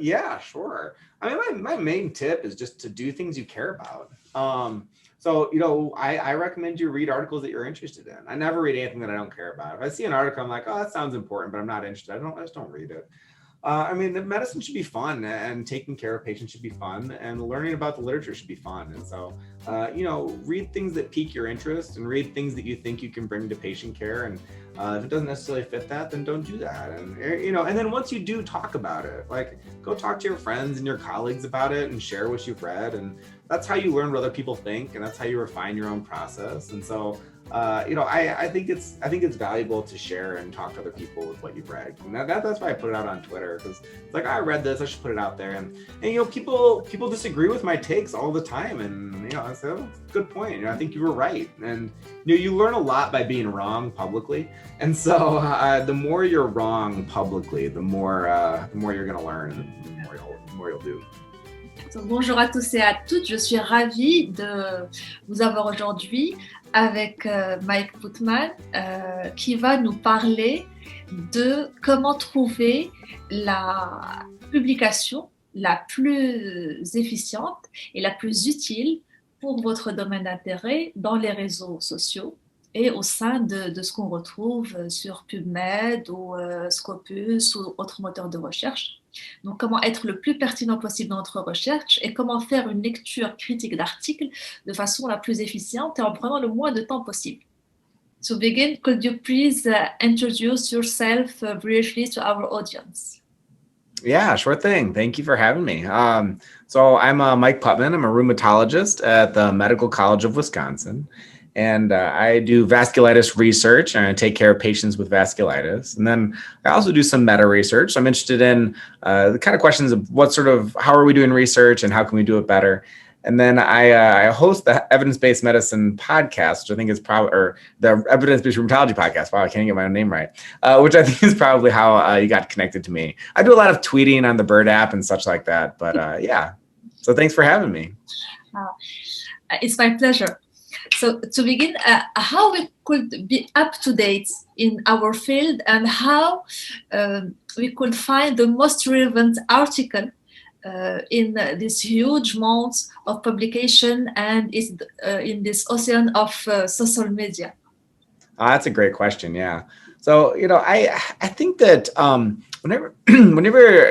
Yeah, sure. I mean, my main tip is just to do things you care about. So, I recommend you read articles that you're interested in. I never read anything that I don't care about. If I see an article, I'm like, oh, that sounds important, but I'm not interested. I just don't read it. I mean, the medicine should be fun, and taking care of patients should be fun, and learning about the literature should be fun. And so, read things that pique your interest, and read things that you think you can bring to patient care. And if it doesn't necessarily fit that, then don't do that. And and then once you do, talk about it. Like, go talk to your friends and your colleagues about it, and share what you've read. And that's how you learn what other people think, and that's how you refine your own process. And so, I think it's valuable to share and talk to other people with what you've read. And that's why I put it out on Twitter, because it's like, I read this, I should put it out there. And people disagree with my takes all the time, and I say, oh, good point. I think you were right. And you learn a lot by being wrong publicly. And so the more you're wrong publicly, the more you're going to learn, and the more you'll do. Donc, bonjour à tous et à toutes, je suis ravie de vous avoir aujourd'hui avec Mike Putman qui va nous parler de comment trouver la publication la plus efficiente et la plus utile pour votre domaine d'intérêt dans les réseaux sociaux et au sein de ce qu'on retrouve sur PubMed ou Scopus ou autres moteurs de recherche. Donc, comment être le plus pertinent possible dans notre recherche et comment faire une lecture critique d'articles de façon la plus efficiente et en prenant le moins de temps possible. To begin, could you please introduce yourself briefly to our audience? Yeah, sure thing. Thank you for having me. So I'm Mike Putman. I'm a rheumatologist at the Medical College of Wisconsin. And I do vasculitis research, and I take care of patients with vasculitis. And then I also do some meta research. So I'm interested in the kind of questions of how are we doing research and how can we do it better? And then I host the Evidence-Based Medicine podcast, which I think is probably, or the Evidence-Based Rheumatology podcast. Wow, I can't get my own name right. Which I think is probably how you got connected to me. I do a lot of tweeting on the Bird app and such like that. But yeah, so thanks for having me. It's my pleasure. So to begin, how we could be up to date in our field and how we could find the most relevant article in this huge amount of publication and in this ocean of social media? That's a great question. Yeah. So, I think that whenever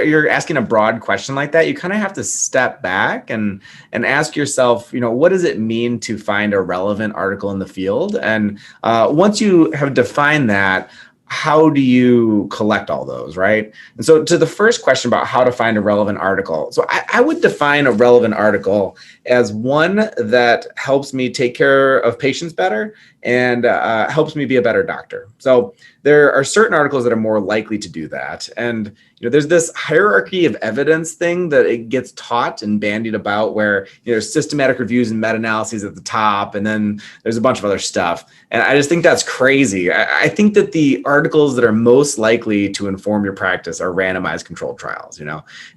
you're asking a broad question like that, you kind of have to step back and ask yourself, what does it mean to find a relevant article in the field? And once you have defined that, how do you collect all those, right? And so to the first question about how to find a relevant article, so I would define a relevant article as one that helps me take care of patients better and helps me be a better doctor. So there are certain articles that are more likely to do that. And there's this hierarchy of evidence thing that it gets taught and bandied about where there's systematic reviews and meta-analyses at the top, and then there's a bunch of other stuff. And I just think that's crazy. I think that the articles that are most likely to inform your practice are randomized controlled trials,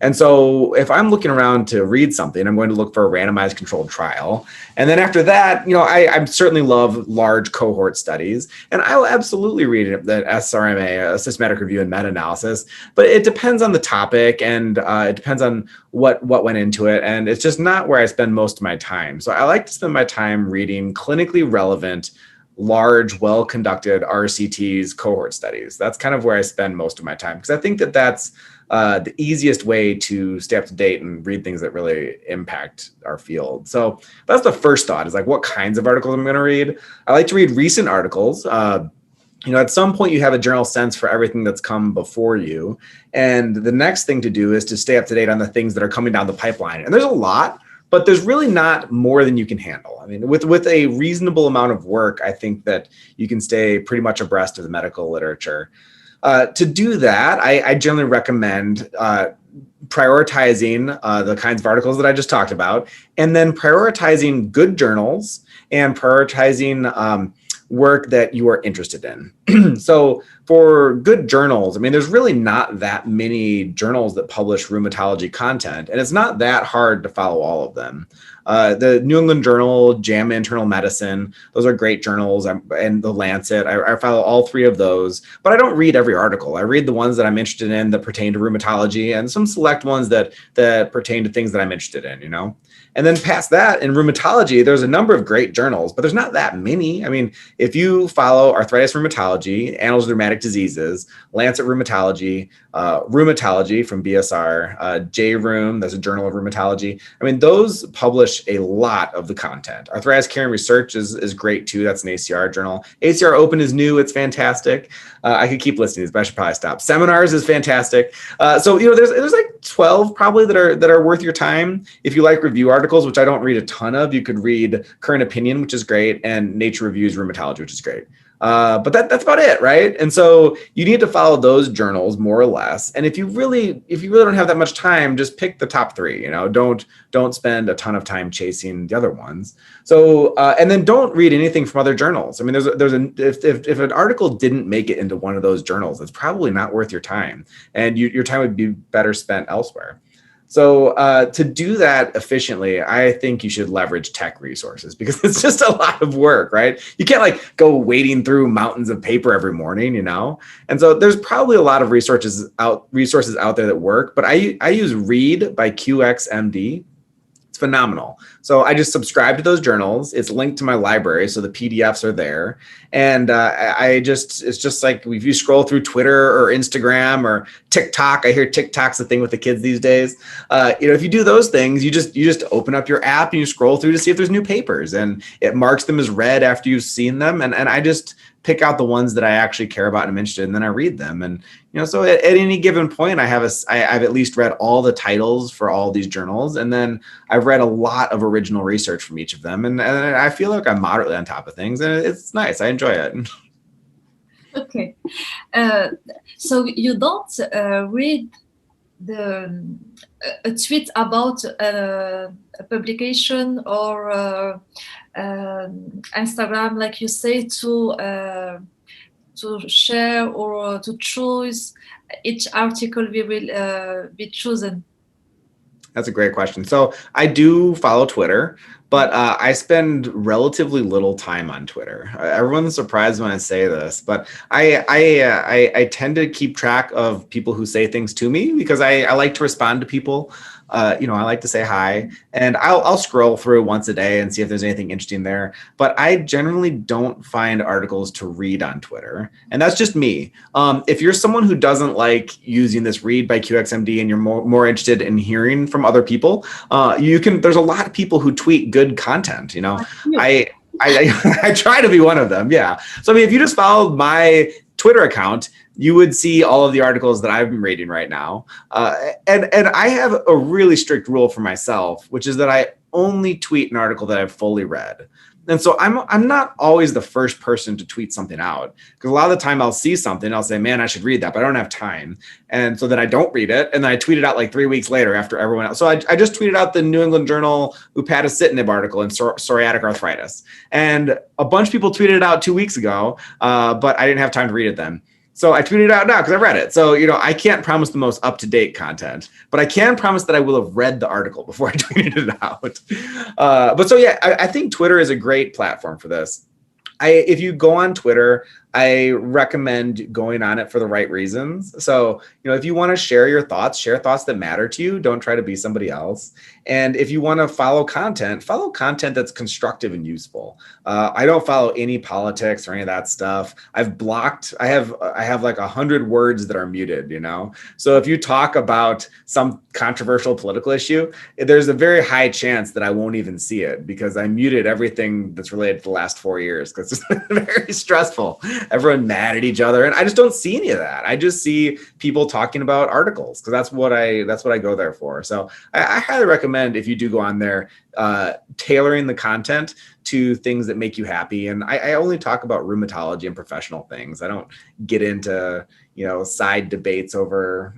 And so if I'm looking around to read something, I'm going to look for a randomized controlled trial. And then after that, I certainly love large cohort studies, and I will absolutely read the SRMA, a systematic review and meta-analysis, but it depends on the topic, and it depends on what went into it, and it's just not where I spend most of my time. So I like to spend my time reading clinically relevant, large, well-conducted RCTs, cohort studies. That's kind of where I spend most of my time, because I think that that's the easiest way to stay up to date and read things that really impact our field. So that's the first thought, is like, what kinds of articles I'm going to read. I like to read recent articles. At some point you have a general sense for everything that's come before you. And the next thing to do is to stay up to date on the things that are coming down the pipeline. And there's a lot, but there's really not more than you can handle. I mean, with a reasonable amount of work, I think that you can stay pretty much abreast of the medical literature. To do that, I generally recommend prioritizing the kinds of articles that I just talked about, and then prioritizing good journals and prioritizing work that you are interested in. So for good journals, I mean, there's really not that many journals that publish rheumatology content, and it's not that hard to follow all of them. The New England Journal, JAMA Internal Medicine, those are great journals, and the Lancet. I follow all three of those, but I don't read every article. I read the ones that I'm interested in that pertain to rheumatology, and some select ones that pertain to things that I'm interested in, you know? And then past that, in rheumatology, there's a number of great journals, but there's not that many. I mean, if you follow Arthritis Rheumatology, Annals of Rheumatic Diseases, Lancet Rheumatology, Rheumatology from BSR, J-Rheum, that's a journal of rheumatology. I mean, those publish a lot of the content. Arthritis Care and Research is great too. That's an ACR journal. ACR Open is new. It's fantastic. I could keep listing these, but I should probably stop. Seminars is fantastic. So, you know, there's like 12 probably that are worth your time. If you like review articles, which I don't read a ton of, you could read Current Opinion, which is great, and Nature Reviews Rheumatology, which is great. But that's about it, right? And so you need to follow those journals more or less. And if you really don't have that much time, just pick the top three. You know, don't spend a ton of time chasing the other ones. So and then don't read anything from other journals. I mean, if an article didn't make it into one of those journals, it's probably not worth your time, and your time would be better spent elsewhere. So to do that efficiently, I think you should leverage tech resources, because it's just a lot of work, right? You can't like go wading through mountains of paper every morning, you know? And so there's probably a lot of resources out there that work, but I use Read by QXMD. It's phenomenal. So I just subscribe to those journals. It's linked to my library, so the PDFs are there. And it's just like if you scroll through Twitter or Instagram or TikTok, I hear TikTok's the thing with the kids these days. You know, if you do those things, you just open up your app and you scroll through to see if there's new papers, and it marks them as read after you've seen them. And I just pick out the ones that I actually care about and I'm interested in, and then I read them. And, you know, so at any given point, I've at least read all the titles for all these journals. And then I've read a lot of original research from each of them. And I feel like I'm moderately on top of things, and it's nice. I enjoy it. Okay. So you don't read a tweet about a publication or Instagram, like you say, to share or to choose each article we will be chosen? That's a great question. So I do follow Twitter, but I spend relatively little time on Twitter. Everyone's surprised when I say this, but I tend to keep track of people who say things to me, because I like to respond to people. You know, I like to say hi, and I'll scroll through once a day and see if there's anything interesting there. But I generally don't find articles to read on Twitter, and that's just me. If you're someone who doesn't like using this Read by QXMD and you're more interested in hearing from other people, you can. There's a lot of people who tweet good content. You know, I try to be one of them. Yeah. So I mean, if you just followed my Twitter account, you would see all of the articles that I've been reading right now. And I have a really strict rule for myself, which is that I only tweet an article that I've fully read. And so I'm not always the first person to tweet something out, because a lot of the time I'll see something, I'll say, man, I should read that, but I don't have time. And so then I don't read it. And then I tweet it out like 3 weeks later after everyone else. So I just tweeted out the New England Journal upadacitinib article in psoriatic arthritis. And a bunch of people tweeted it out 2 weeks ago, but I didn't have time to read it then. So I tweeted it out now because I read it. So, you know, I can't promise the most up-to-date content, but I can promise that I will have read the article before I tweeted it out. But so, yeah, I think Twitter is a great platform for this. If you go on Twitter, I recommend going on it for the right reasons. So, you know, if you want to share thoughts that matter to you. Don't try to be somebody else. And if you want to follow content that's constructive and useful. I don't follow any politics or any of that stuff. I have like 100 words that are muted, you know? So if you talk about some controversial political issue, there's a very high chance that I won't even see it, because I muted everything that's related to the last 4 years, because it's very stressful. Everyone mad at each other, and I just don't see any of that. I just see people talking about articles, because that's what I go there for. So I highly recommend, if you do go on there, tailoring the content to things that make you happy. And I only talk about rheumatology and professional things. I don't get into, side debates over,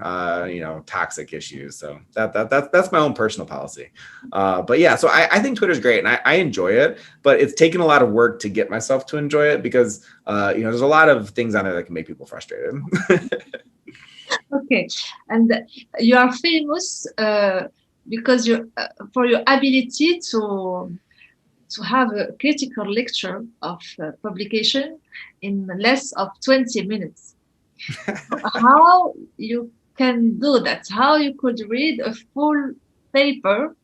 toxic issues. So that's my own personal policy. But yeah, so I think Twitter's great and I enjoy it, but it's taken a lot of work to get myself to enjoy it because, there's a lot of things on there that can make people frustrated. Okay, and you are famous because you for your ability to have a critical lecture of publication in less of 20 minutes. How you can do that? How you could read a full paper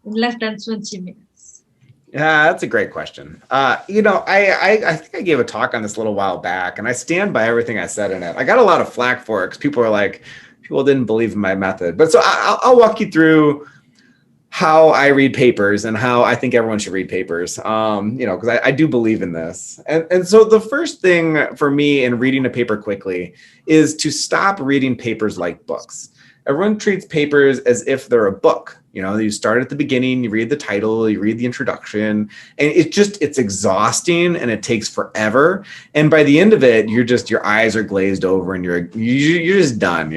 in less than 20 minutes? Yeah, that's a great question. I think I gave a talk on this a little while back, and I stand by everything I said in it. I got a lot of flack for it because people didn't believe in my method. But so I'll walk you through how I read papers and how I think everyone should read papers, because I do believe in this. And so the first thing for me in reading a paper quickly is to stop reading papers like books. Everyone treats papers as if they're a book. You start at the beginning, you read the title, you read the introduction, and it's exhausting and it takes forever. And by the end of it, your eyes are glazed over and you're just done,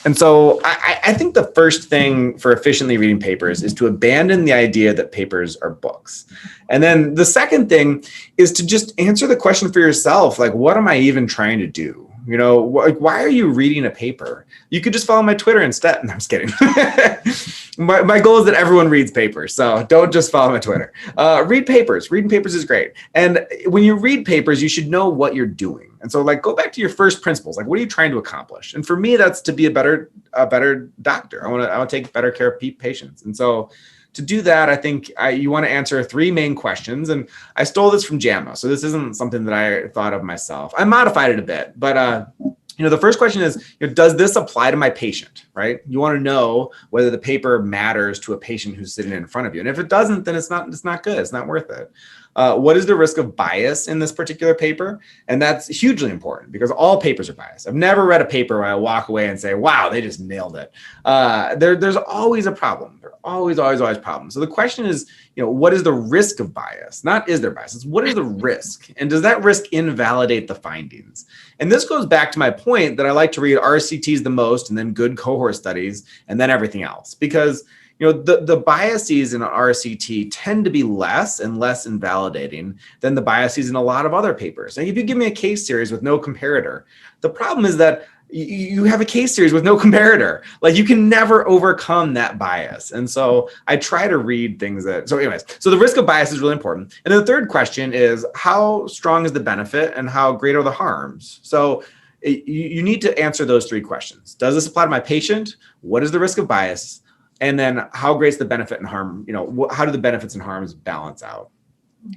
And so I think the first thing for efficiently reading papers is to abandon the idea that papers are books. And then the second thing is to just answer the question for yourself, like, what am I even trying to do? Why are you reading a paper? You could just follow my Twitter instead. No, I'm just kidding. My goal is that everyone reads papers. So don't just follow my Twitter. Read papers. Reading papers is great. And when you read papers, you should know what you're doing. And so go back to your first principles. What are you trying to accomplish? And for me, that's to be a better doctor. I want to take better care of patients. And so to do that, I think you want to answer three main questions. And I stole this from JAMA. So this isn't something that I thought of myself. I modified it a bit. But, the first question is, does this apply to my patient, right? You want to know whether the paper matters to a patient who's sitting in front of you. And if it doesn't, then it's not good. It's not worth it. What is the risk of bias in this particular paper? And that's hugely important because all papers are biased. I've never read a paper where I walk away and say, wow, they just nailed it. There's always a problem. There are always problems. So the question is, what is the risk of bias? Not is there bias, it's what is the risk? And does that risk invalidate the findings? And this goes back to my point that I like to read RCTs the most and then good cohort studies and then everything else. Because the biases in an RCT tend to be less and less invalidating than the biases in a lot of other papers. And if you give me a case series with no comparator, the problem is that you have a case series with no comparator. You can never overcome that bias. And so I try to read things so the risk of bias is really important. And then the third question is, how strong is the benefit and how great are the harms? So you need to answer those three questions. Does this apply to my patient? What is the risk of bias? And then how great is the benefit and harm? How do the benefits and harms balance out?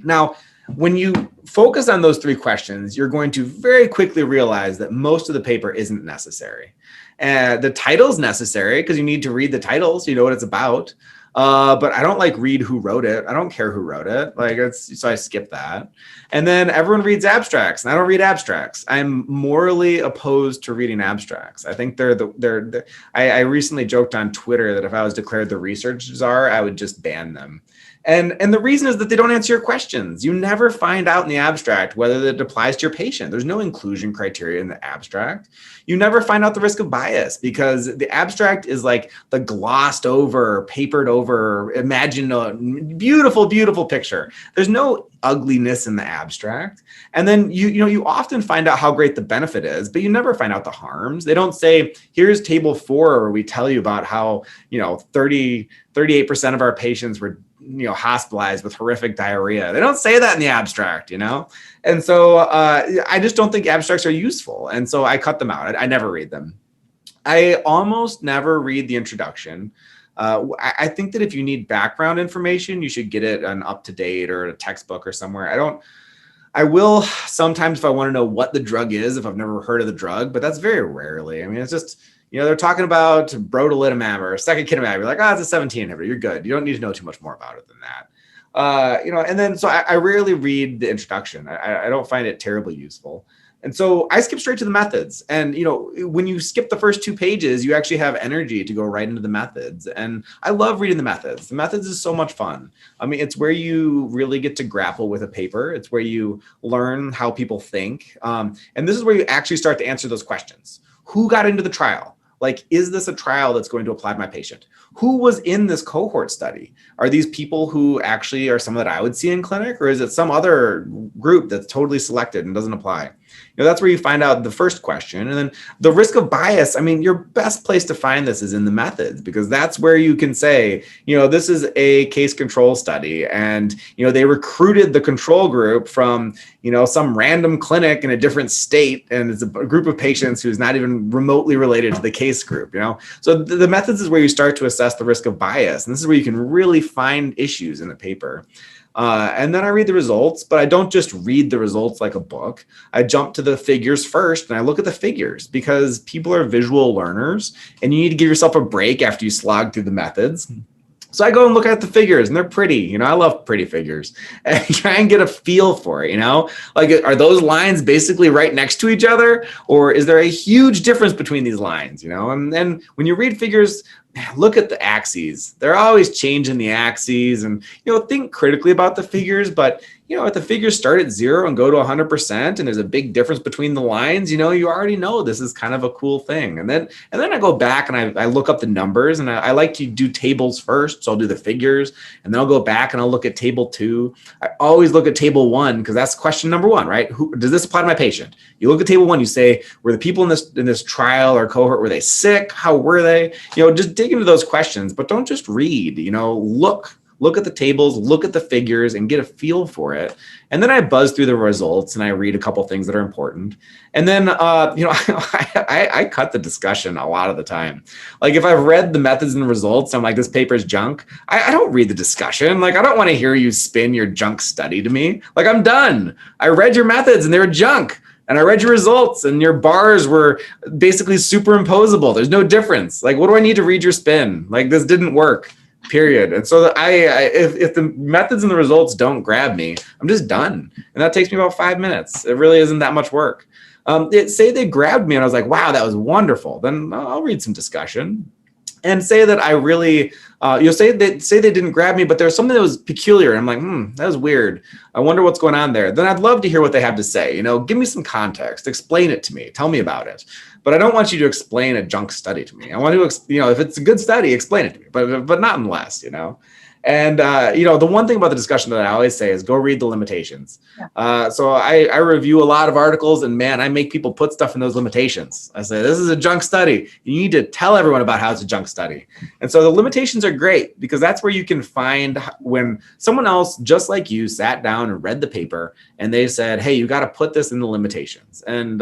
Now, when you focus on those three questions, you're going to very quickly realize that most of the paper isn't necessary. And the title's necessary because you need to read the title so you know what it's about. But I don't read who wrote it. I don't care who wrote it. So I skip that. And then everyone reads abstracts, and I don't read abstracts. I'm morally opposed to reading abstracts. I think I recently joked on Twitter that if I was declared the research czar, I would just ban them. And the reason is that they don't answer your questions. You never find out in the abstract whether it applies to your patient. There's no inclusion criteria in the abstract. You never find out the risk of bias because the abstract is the glossed over, papered over, beautiful, beautiful picture. There's no ugliness in the abstract. And then you often find out how great the benefit is, but you never find out the harms. They don't say, here's table 4 where we tell you about how 38% of our patients were hospitalized with horrific diarrhea. They don't say that in the abstract, And so I just don't think abstracts are useful. And so I cut them out. I never read them. I almost never read the introduction. I think that if you need background information, you should get it on UpToDate or a textbook or somewhere. I will sometimes if I want to know what the drug is, if I've never heard of the drug, but that's very rarely. I mean, it's just, they're talking about brodalitamab or secukinumab. You're like, it's a 17 inhibitor. You're good. You don't need to know too much more about it than that. And then, so I rarely read the introduction. I don't find it terribly useful. And so I skip straight to the methods. And, when you skip the first 2 pages, you actually have energy to go right into the methods. And I love reading the methods. The methods is so much fun. I mean, it's where you really get to grapple with a paper. It's where you learn how people think. And this is where you actually start to answer those questions. Who got into the trial? Like, is this a trial that's going to apply to my patient? Who was in this cohort study? Are these people who actually are some that I would see in clinic, or is it some other group that's totally selected and doesn't apply? That's where you find out the first question. And then the risk of bias, I mean, your best place to find this is in the methods, because that's where you can say, this is a case control study, and, they recruited the control group from, some random clinic in a different state, and it's a group of patients who's not even remotely related to the case group, So the methods is where you start to assess the risk of bias. And this is where you can really find issues in a paper. And then I read the results, but I don't just read the results like a book. I jump to the figures first, and I look at the figures, because people are visual learners, and you need to give yourself a break after you slog through the methods. So I go and look at the figures, and they're pretty. I love pretty figures, and try and get a feel for it. Like, are those lines basically right next to each other, or is there a huge difference between these lines? And then when you read figures, look at the axes. They're always changing the axes, and think critically about the figures. But if the figures start at 0 and go to 100%, and there's a big difference between the lines, you already know this is kind of a cool thing. And then I go back and I look up the numbers, and I like to do tables first. So I'll do the figures, and then I'll go back and I'll look at table 2. I always look at table 1, because that's question number 1, right? Who does this apply to my patient? You look at table 1, you say, were the people in this trial or cohort, were they sick? How were they? Just dig into those questions, but don't just read. Look at the tables, look at the figures, and get a feel for it. And then I buzz through the results, and I read a couple things that are important. And then, I cut the discussion a lot of the time. Like, if I've read the methods and results, I'm like, this paper's junk. I don't read the discussion. Like, I don't want to hear you spin your junk study to me. Like, I'm done. I read your methods, and they were junk. And I read your results, and your bars were basically superimposable. There's no difference. Like, what do I need to read your spin? Like, this didn't work. Period. And so if the methods and the results don't grab me, I'm just done. And that takes me about 5 minutes. It really isn't that much work. Say they grabbed me and I was like, wow, that was wonderful. Then I'll read some discussion. And say that I really, say they didn't grab me, but there's something that was peculiar. And I'm like, that was weird. I wonder what's going on there. Then I'd love to hear what they have to say. Give me some context, explain it to me, tell me about it. But I don't want you to explain a junk study to me. I want to, if it's a good study, explain it to me, but not unless, And, the one thing about the discussion that I always say is go read the limitations. Yeah. So I review a lot of articles, and man, I make people put stuff in those limitations. I say, this is a junk study. You need to tell everyone about how it's a junk study. And so the limitations are great, because that's where you can find when someone else just like you sat down and read the paper, and they said, hey, you got to put this in the limitations. And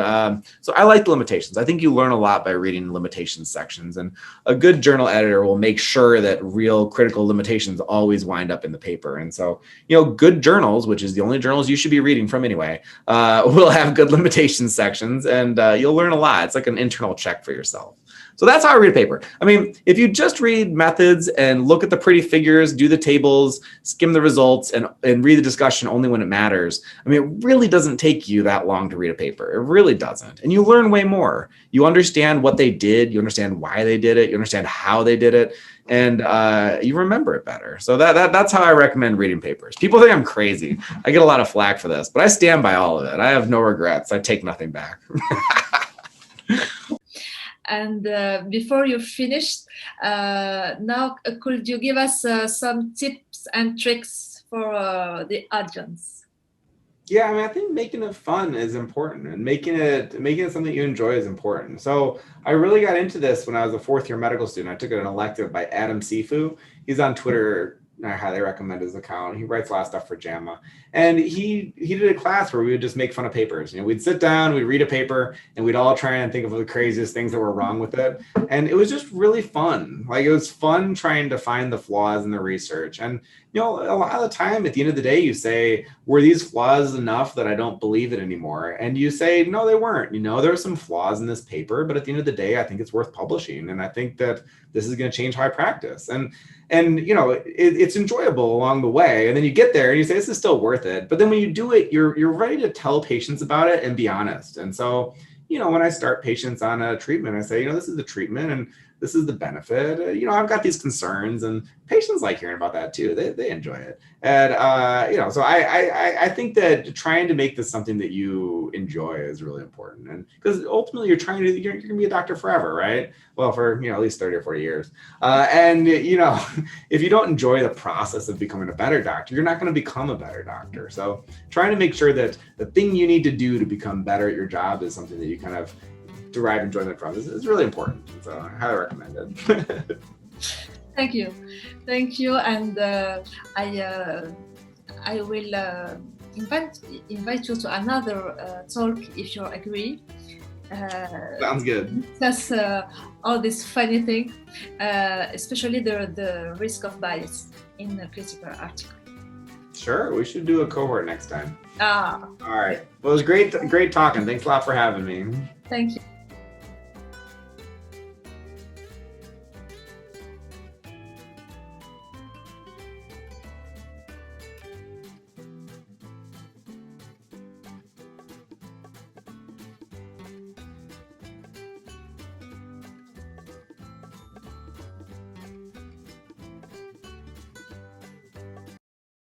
so I like the limitations. I think you learn a lot by reading limitations sections, and a good journal editor will make sure that real critical limitations always wind up in the paper. And so, good journals, which is the only journals you should be reading from anyway, will have good limitations sections, and you'll learn a lot. It's like an internal check for yourself. So that's how I read a paper. I mean, if you just read methods and look at the pretty figures, do the tables, skim the results, and read the discussion only when it matters, I mean, it really doesn't take you that long to read a paper. It really doesn't. And you learn way more. You understand what they did. You understand why they did it. You understand how they did it. And you remember it better. So that's how I recommend reading papers. People think I'm crazy. I get a lot of flack for this, but I stand by all of it. I have no regrets. I take nothing back. And before you finish, now could you give us some tips and tricks for the audience? Yeah, I mean, I think making it fun is important, and making it something you enjoy is important. So I really got into this when I was a 4th-year medical student. I took an elective by Adam Sifu. He's on Twitter. I highly recommend his account. He writes a lot of stuff for JAMA. And he did a class where we would just make fun of papers. We'd sit down, we'd read a paper, and we'd all try and think of the craziest things that were wrong with it. And it was just really fun. Like, it was fun trying to find the flaws in the research. And, a lot of the time at the end of the day, you say, were these flaws enough that I don't believe it anymore? And you say, no, they weren't. There are some flaws in this paper, but at the end of the day, I think it's worth publishing. And I think that this is going to change how I practice. And you know, it's enjoyable along the way. And then you get there and you say, this is still worth it. But then when you do it, you're ready to tell patients about it and be honest. And so, you know, when I start patients on a treatment, I say, you know, this is the treatment and this is the benefit. You know, I've got these concerns, and patients like hearing about that too. They enjoy it. And, you know, so I think that trying to make this something that you enjoy is really important. And because ultimately you're going to be a doctor forever, right? Well, for, you know, at least 30 or 40 years. And, you know, if you don't enjoy the process of becoming a better doctor, you're not going to become a better doctor. So trying to make sure that the thing you need to do to become better at your job is something that you kind of derive enjoyment from is really important. So I highly recommend it. Thank you. And I will invite you to another talk if you agree. Sounds good. That's all this funny thing, especially the risk of bias in a critical article. Sure, we should do a cohort next time. All right. Well, it was great talking. Thanks a lot for having me. Thank you.